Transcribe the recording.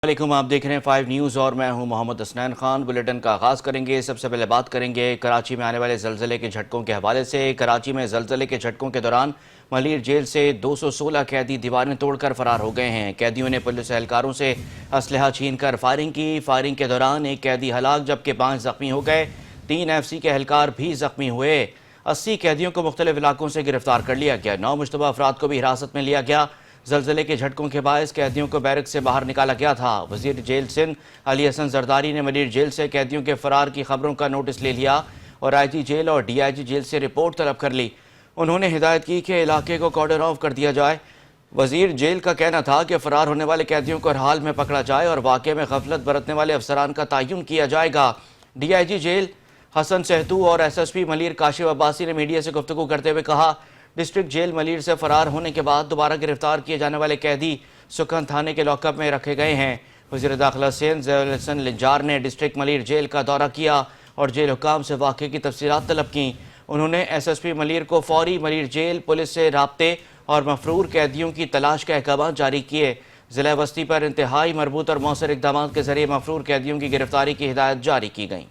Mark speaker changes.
Speaker 1: वालेकुम, आप देख रहे हैं 5 न्यूज़ और मैं हूं मोहम्मद हसनैन खान। बुलेटिन का आगाज़ करेंगे। सबसे पहले बात करेंगे कराची में आने वाले ज़लज़ले के झटकों के हवाले से। कराची में ज़लज़ले के झटकों के दौरान मलीर जेल से 216 कैदी दीवारें तोड़कर फरार हो गए हैं। कैदियों ने पुलिस एहलकारों से असलहा छीनकर फायरिंग की। फायरिंग के दौरान एक कैदी हलाक जबकि 5 ज़ख्मी हो गए। 3 FC के एहलकार भी ज़ख्मी हुए। 80 कैदियों को मुख्तलिफ इलाकों से गिरफ्तार कर लिया गया। 9 मुश्तबा अफराद को भी हिरासत में लिया गया। ज़लज़ले के झटकों के बायस कैदियों को बैरक से बाहर निकाला गया था। वज़ीर जेल सिंध अली हसन जरदारी ने मलीर जेल से कैदियों के फरार की खबरों का नोटिस ले लिया और IG जेल और DIG जेल से रिपोर्ट तलब कर ली। उन्होंने हिदायत की कि इलाके को कॉर्डन ऑफ कर दिया जाए। वज़ीर जेल का कहना था कि फरार होने वाले कैदियों को हर हाल में पकड़ा जाए और वाक़े में गफलत बरतने वाले अफसरान का तयन किया जाएगा। DIG जेल हसन सहतू और SSP मलीर काशिफ अब्बासी ने मीडिया से गुफ्तगू करते हुए कहा, डिस्ट्रिक्ट जेल मलीर से फरार होने के बाद दोबारा गिरफ्तार किए जाने वाले कैदी सुखन थाने के लॉकअप में रखे गए हैं। वज़ीर दाखिला सिंध ज़ैनुल हसन लिंजार ने डिस्ट्रिक्ट मलीर जेल का दौरा किया और जेल हुकाम से वाक़े की तफसीलात तलब की। उन्होंने SSP मलीर को फौरी मलीर जेल पुलिस से राब्ते और मफरूर कैदियों की तलाश के अहकाम जारी किए। ज़िला बस्ती पर इंतहाई मरबूत और मौसर इक़दामात के ज़रिए मफरूर कैदियों की गिरफ्तारी की हिदायत जारी की गई।